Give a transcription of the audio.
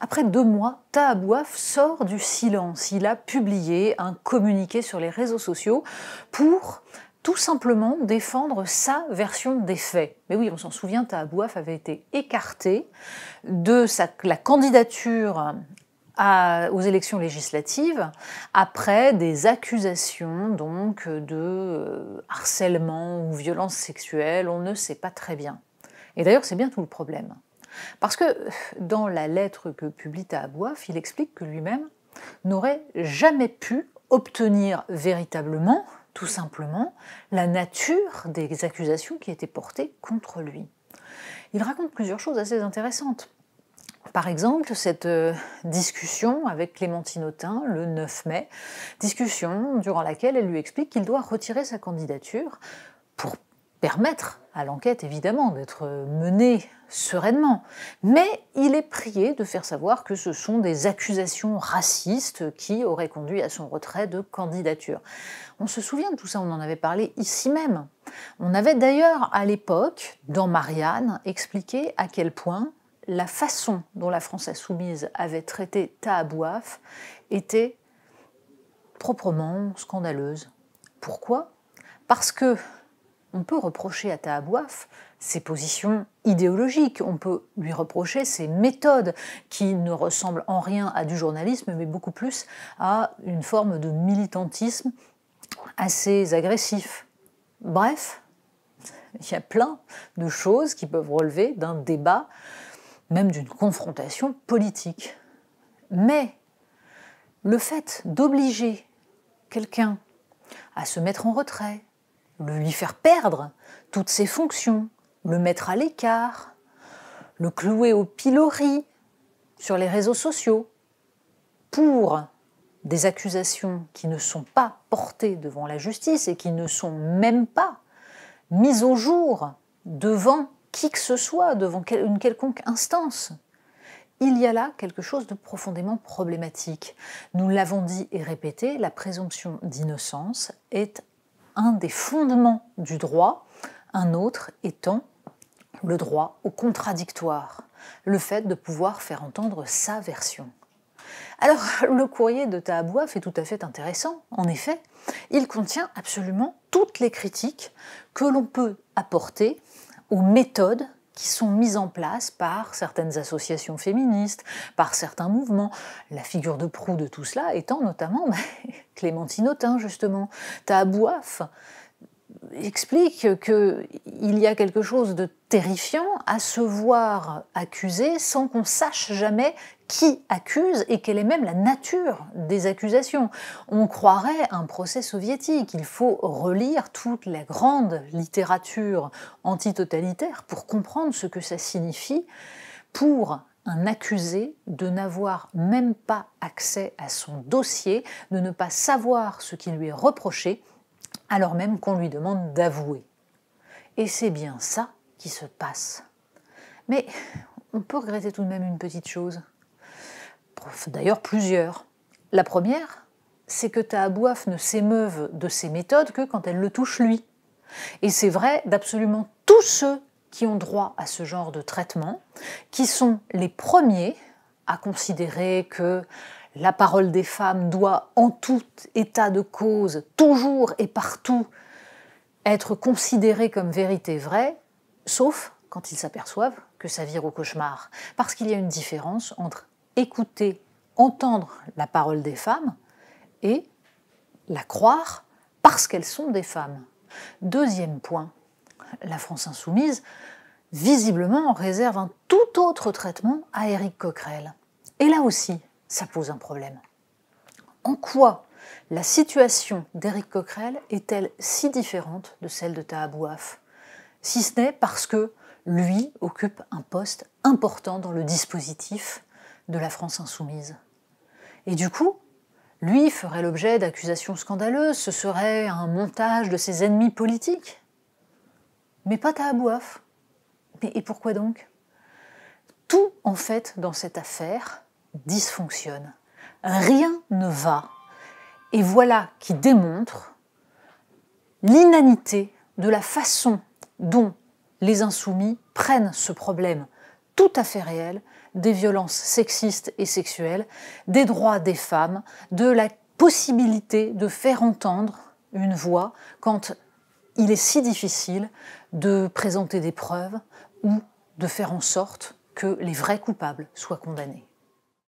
Après 2 mois, Taha Bouaf sort du silence. Il a publié un communiqué sur les réseaux sociaux pour tout simplement défendre sa version des faits. Mais oui, on s'en souvient, Taha Bouaf avait été écarté de la candidature aux élections législatives après des accusations donc de harcèlement ou violence sexuelle, on ne sait pas très bien. Et d'ailleurs, c'est bien tout le problème. Parce que dans la lettre que publie Taha Bouaf, il explique que lui-même n'aurait jamais pu obtenir véritablement, tout simplement, la nature des accusations qui étaient portées contre lui. Il raconte plusieurs choses assez intéressantes. Par exemple, cette discussion avec Clémentine Autain le 9 mai, discussion durant laquelle elle lui explique qu'il doit retirer sa candidature pour permettre à l'enquête, évidemment, d'être menée sereinement. Mais il est prié de faire savoir que ce sont des accusations racistes qui auraient conduit à son retrait de candidature. On se souvient de tout ça, on en avait parlé ici même. On avait d'ailleurs, à l'époque, dans Marianne, expliqué à quel point la façon dont la France insoumise avait traité Taha Bouaf était proprement scandaleuse. Pourquoi ? Parce que on peut reprocher à Taha Bouaf ses positions idéologiques, on peut lui reprocher ses méthodes qui ne ressemblent en rien à du journalisme, mais beaucoup plus à une forme de militantisme assez agressif. Bref, il y a plein de choses qui peuvent relever d'un débat, même d'une confrontation politique. Mais le fait d'obliger quelqu'un à se mettre en retrait, lui faire perdre toutes ses fonctions, le mettre à l'écart, le clouer au pilori sur les réseaux sociaux, pour des accusations qui ne sont pas portées devant la justice et qui ne sont même pas mises au jour devant qui que ce soit, devant une quelconque instance. Il y a là quelque chose de profondément problématique. Nous l'avons dit et répété, la présomption d'innocence est un des fondements du droit, un autre étant le droit au contradictoire, le fait de pouvoir faire entendre sa version. Alors, le courrier de Taha Bouaf est tout à fait intéressant. En effet, il contient absolument toutes les critiques que l'on peut apporter aux méthodes qui sont mises en place par certaines associations féministes, par certains mouvements. La figure de proue de tout cela étant notamment Clémentine Autain, justement. Taha Bouaf explique qu'il y a quelque chose de terrifiant à se voir accusé sans qu'on sache jamais qui accuse et quelle est même la nature des accusations. On croirait un procès soviétique. Il faut relire toute la grande littérature antitotalitaire pour comprendre ce que ça signifie pour un accusé de n'avoir même pas accès à son dossier, de ne pas savoir ce qui lui est reproché, alors même qu'on lui demande d'avouer. Et c'est bien ça qui se passe. Mais on peut regretter tout de même une petite chose. D'ailleurs plusieurs. La première, c'est que Taha Bouaf ne s'émeuve de ses méthodes que quand elle le touche lui. Et c'est vrai d'absolument tous ceux qui ont droit à ce genre de traitement, qui sont les premiers à considérer que la parole des femmes doit, en tout état de cause, toujours et partout, être considérée comme vérité vraie, sauf quand ils s'aperçoivent que ça vire au cauchemar. Parce qu'il y a une différence entre écouter, entendre la parole des femmes et la croire parce qu'elles sont des femmes. Deuxième point, la France insoumise, visiblement, réserve un tout autre traitement à Éric Coquerel. Et là aussi, ça pose un problème. En quoi la situation d'Éric Coquerel est-elle si différente de celle de Taha Bouaf ? Si ce n'est parce que lui occupe un poste important dans le dispositif de la France insoumise. Et du coup, lui ferait l'objet d'accusations scandaleuses, ce serait un montage de ses ennemis politiques. Mais pas Taha Bouaf. Et pourquoi donc ? Tout, en fait, dans cette affaire, dysfonctionne. Rien ne va. Et voilà qui démontre l'inanité de la façon dont les insoumis prennent ce problème tout à fait réel des violences sexistes et sexuelles, des droits des femmes, de la possibilité de faire entendre une voix quand il est si difficile de présenter des preuves ou de faire en sorte que les vrais coupables soient condamnés.